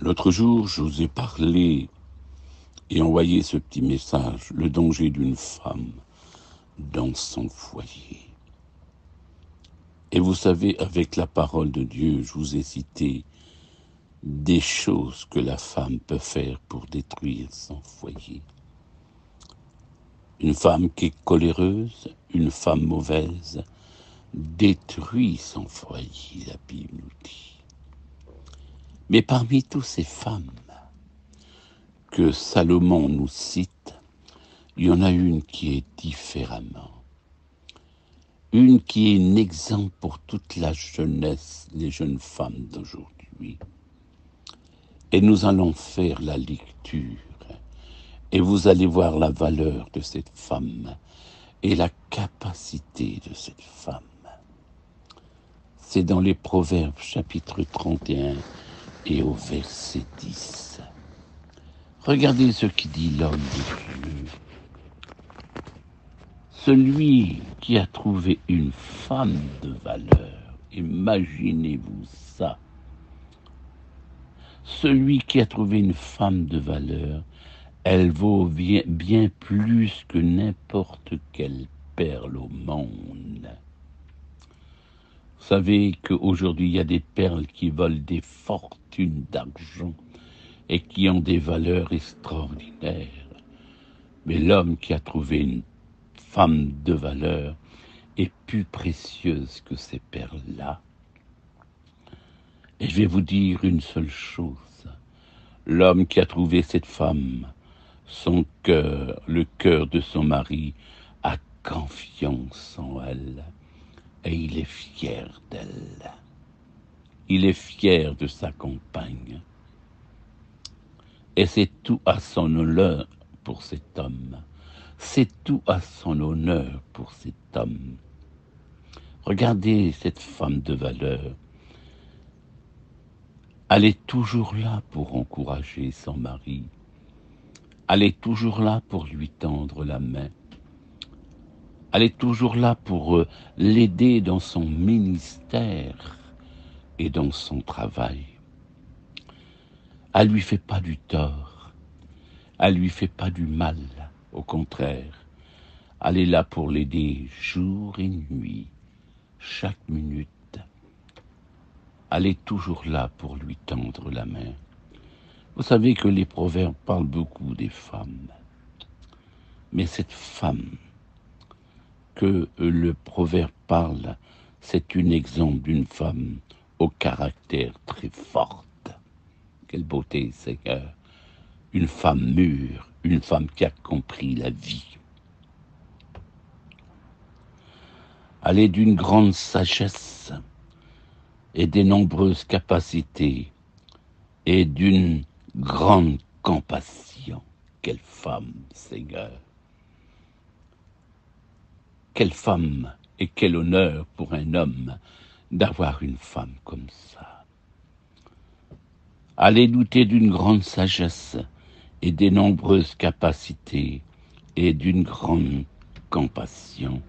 L'autre jour, je vous ai parlé et envoyé ce petit message, le danger d'une femme dans son foyer. Et vous savez, avec la parole de Dieu, je vous ai cité des choses que la femme peut faire pour détruire son foyer. Une femme qui est coléreuse, une femme mauvaise, détruit son foyer, la Bible nous dit. Mais parmi toutes ces femmes que Salomon nous cite, il y en a une qui est différemment. Une qui est un exemple pour toute la jeunesse, les jeunes femmes d'aujourd'hui. Et nous allons faire la lecture. Et vous allez voir la valeur de cette femme et la capacité de cette femme. C'est dans les Proverbes, chapitre 31 et au verset 10. Regardez ce qui dit l'homme de Dieu. Celui qui a trouvé une femme de valeur, imaginez-vous ça. Celui qui a trouvé une femme de valeur, elle vaut bien plus que n'importe quelle perle au monde. Vous savez qu'aujourd'hui, il y a des perles qui volent des fortunes d'argent et qui ont des valeurs extraordinaires. Mais l'homme qui a trouvé une femme de valeur est plus précieuse que ces perles-là. Et je vais vous dire une seule chose. L'homme qui a trouvé cette femme, son cœur, le cœur de son mari, a confiance en elle. Et il est fier d'elle. Il est fier de sa compagne. Et c'est tout à son honneur pour cet homme. C'est tout à son honneur pour cet homme. Regardez cette femme de valeur. Elle est toujours là pour encourager son mari. Elle est toujours là pour lui tendre la main. Elle est toujours là pour l'aider dans son ministère et dans son travail. Elle lui fait pas du tort. Elle lui fait pas du mal. Au contraire, elle est là pour l'aider jour et nuit, chaque minute. Elle est toujours là pour lui tendre la main. Vous savez que les proverbes parlent beaucoup des femmes. Mais cette femme que le proverbe parle, c'est un exemple d'une femme au caractère très forte. Quelle beauté, Seigneur. Une femme mûre, une femme qui a compris la vie. Elle est d'une grande sagesse et des nombreuses capacités et d'une grande compassion. Quelle femme, Seigneur. Quelle femme et quel honneur pour un homme d'avoir une femme comme ça. Elle est dotée d'une grande sagesse et des nombreuses capacités et d'une grande compassion.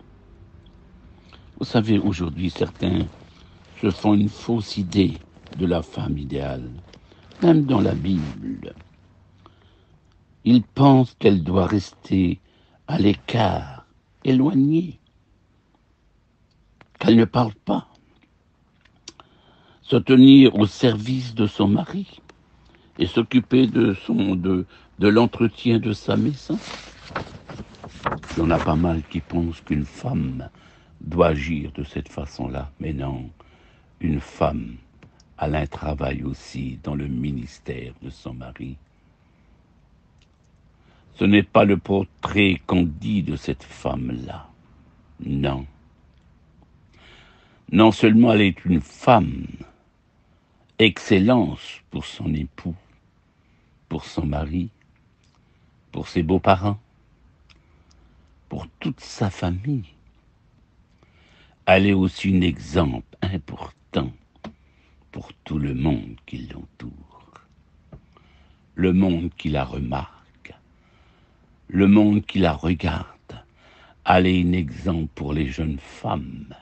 Vous savez, aujourd'hui, certains se font une fausse idée de la femme idéale, même dans la Bible. Ils pensent qu'elle doit rester à l'écart, éloignée, qu'elle ne parle pas, se tenir au service de son mari et s'occuper de l'entretien de sa maison. Il y en a pas mal qui pensent qu'une femme doit agir de cette façon-là, mais non, une femme a un travail aussi dans le ministère de son mari. Ce n'est pas le portrait qu'on dit de cette femme-là, non. Non seulement elle est une femme, excellence pour son époux, pour son mari, pour ses beaux-parents, pour toute sa famille. Elle est aussi un exemple important pour tout le monde qui l'entoure. Le monde qui la remarque, le monde qui la regarde. Elle est un exemple pour les jeunes femmes,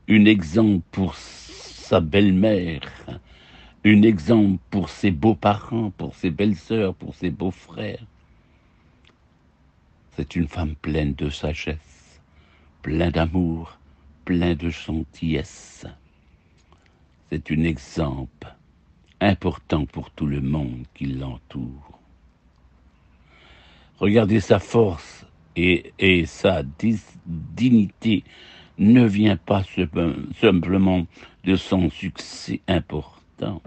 un exemple pour sa belle-mère, Un exemple pour ses beaux-parents, pour ses belles-sœurs, pour ses beaux-frères. C'est une femme pleine de sagesse, pleine d'amour, pleine de gentillesse. C'est un exemple important pour tout le monde qui l'entoure. Regardez sa force et sa dignité ne vient pas simplement de son succès important.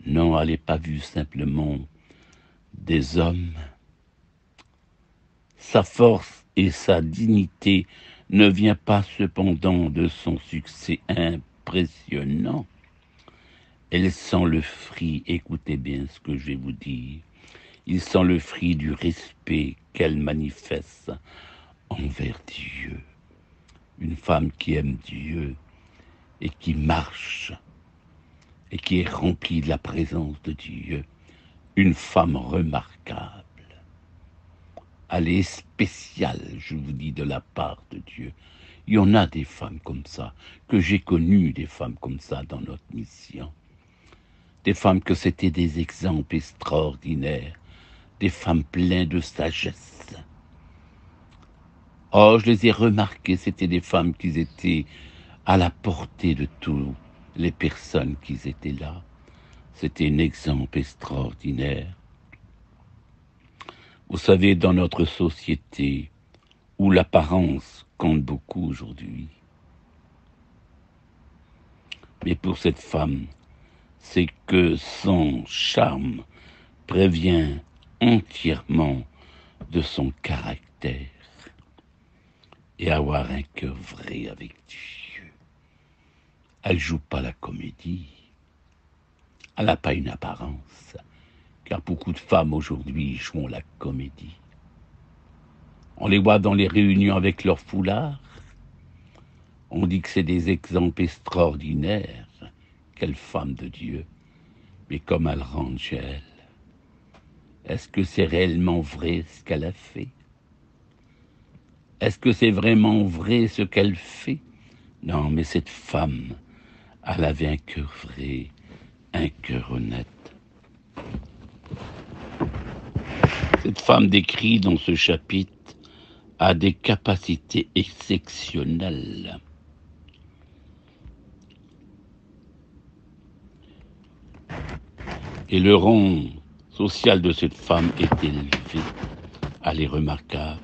Non, elle n'est pas vue simplement des hommes. Sa force et sa dignité ne vient pas cependant de son succès impressionnant. Elles sont le fruit, écoutez bien ce que je vais vous dire, ils sont le fruit du respect qu'elle manifeste envers Dieu. Une femme qui aime Dieu et qui marche et qui est remplie de la présence de Dieu. Une femme remarquable. Elle est spéciale, je vous dis, de la part de Dieu. Il y en a des femmes comme ça, que j'ai connues des femmes comme ça dans notre mission. Des femmes que c'était des exemples extraordinaires, des femmes pleines de sagesse. Oh, je les ai remarquées, c'était des femmes qui étaient à la portée de toutes les personnes qui étaient là. C'était un exemple extraordinaire. Vous savez, dans notre société, où l'apparence compte beaucoup aujourd'hui, mais pour cette femme, c'est que son charme prévient entièrement de son caractère et avoir un cœur vrai avec Dieu. Elle ne joue pas la comédie. Elle n'a pas une apparence, car beaucoup de femmes aujourd'hui jouent la comédie. On les voit dans les réunions avec leur foulard. On dit que c'est des exemples extraordinaires. Quelle femme de Dieu. Mais comme elle rentre chez elle, est-ce que c'est réellement vrai ce qu'elle a fait? Est-ce que c'est vraiment vrai ce qu'elle fait? Non, mais cette femme, elle avait un cœur vrai, un cœur honnête. Cette femme décrite dans ce chapitre a des capacités exceptionnelles. Et le rang social de cette femme est élevé. Elle est remarquable.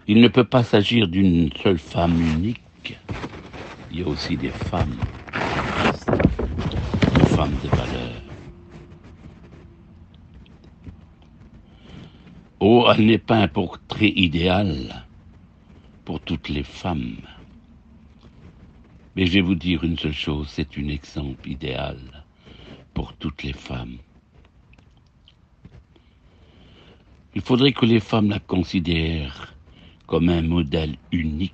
Il ne peut pas s'agir d'une seule femme unique. Il y a aussi des femmes de valeur. Oh, elle n'est pas un portrait idéal pour toutes les femmes. Mais je vais vous dire une seule chose, c'est un exemple idéal pour toutes les femmes. Il faudrait que les femmes la considèrent comme un modèle unique.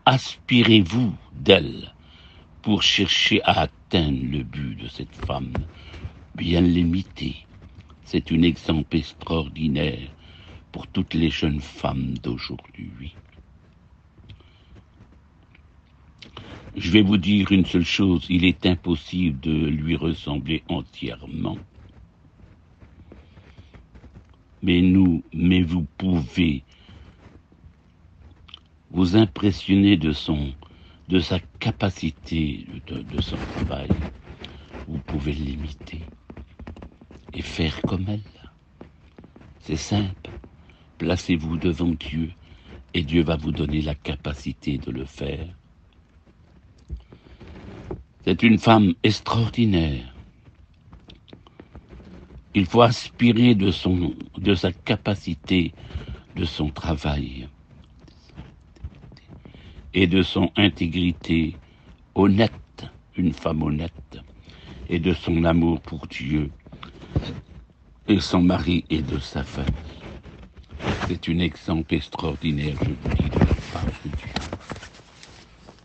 Aspirez-vous d'elle pour chercher à atteindre le but de cette femme, bien l'imiter. C'est un exemple extraordinaire pour toutes les jeunes femmes d'aujourd'hui. Je vais vous dire une seule chose, il est impossible de lui ressembler entièrement. Mais vous pouvez vous impressionner de sa capacité, de son travail. Vous pouvez l'imiter et faire comme elle. C'est simple. Placez-vous devant Dieu et Dieu va vous donner la capacité de le faire. C'est une femme extraordinaire. Il faut aspirer de sa capacité, de son travail et de son intégrité honnête, une femme honnête, et de son amour pour Dieu et son mari et de sa famille. C'est un exemple extraordinaire, je vous dis, de la part de Dieu.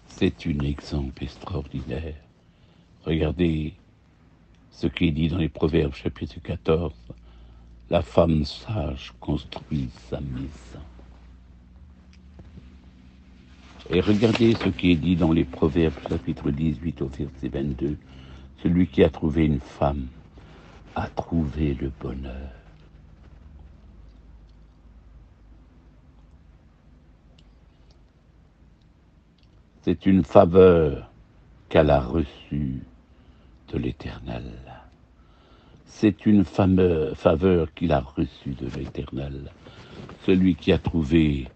C'est un exemple extraordinaire. Regardez ce qui est dit dans les Proverbes, chapitre 14. La femme sage construit sa maison. Et regardez ce qui est dit dans les Proverbes, chapitre 18, au verset 22. Celui qui a trouvé une femme a trouvé le bonheur. C'est une faveur qu'elle a reçue de l'Éternel. C'est une faveur qu'il a reçue de l'Éternel. Celui qui a trouvé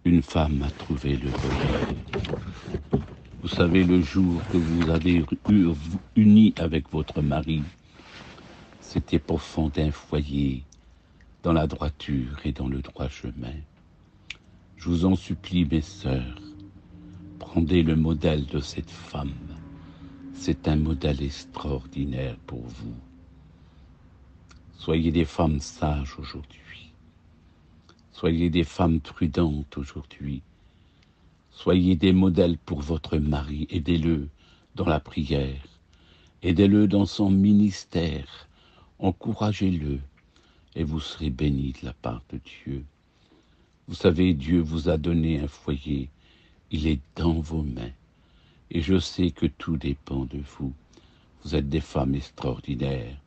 une femme a trouvé le bonheur. Vous savez, le jour que vous avez uni avec votre mari, c'était pour fonder un foyer dans la droiture et dans le droit chemin. Je vous en supplie, mes sœurs, prenez le modèle de cette femme. C'est un modèle extraordinaire pour vous. Soyez des femmes sages aujourd'hui. Soyez des femmes prudentes aujourd'hui. Soyez des modèles pour votre mari. Aidez-le dans la prière. Aidez-le dans son ministère. Encouragez-le et vous serez bénis de la part de Dieu. Vous savez, Dieu vous a donné un foyer. Il est dans vos mains. Et je sais que tout dépend de vous. Vous êtes des femmes extraordinaires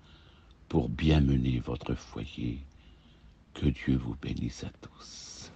pour bien mener votre foyer. Que Dieu vous bénisse à tous.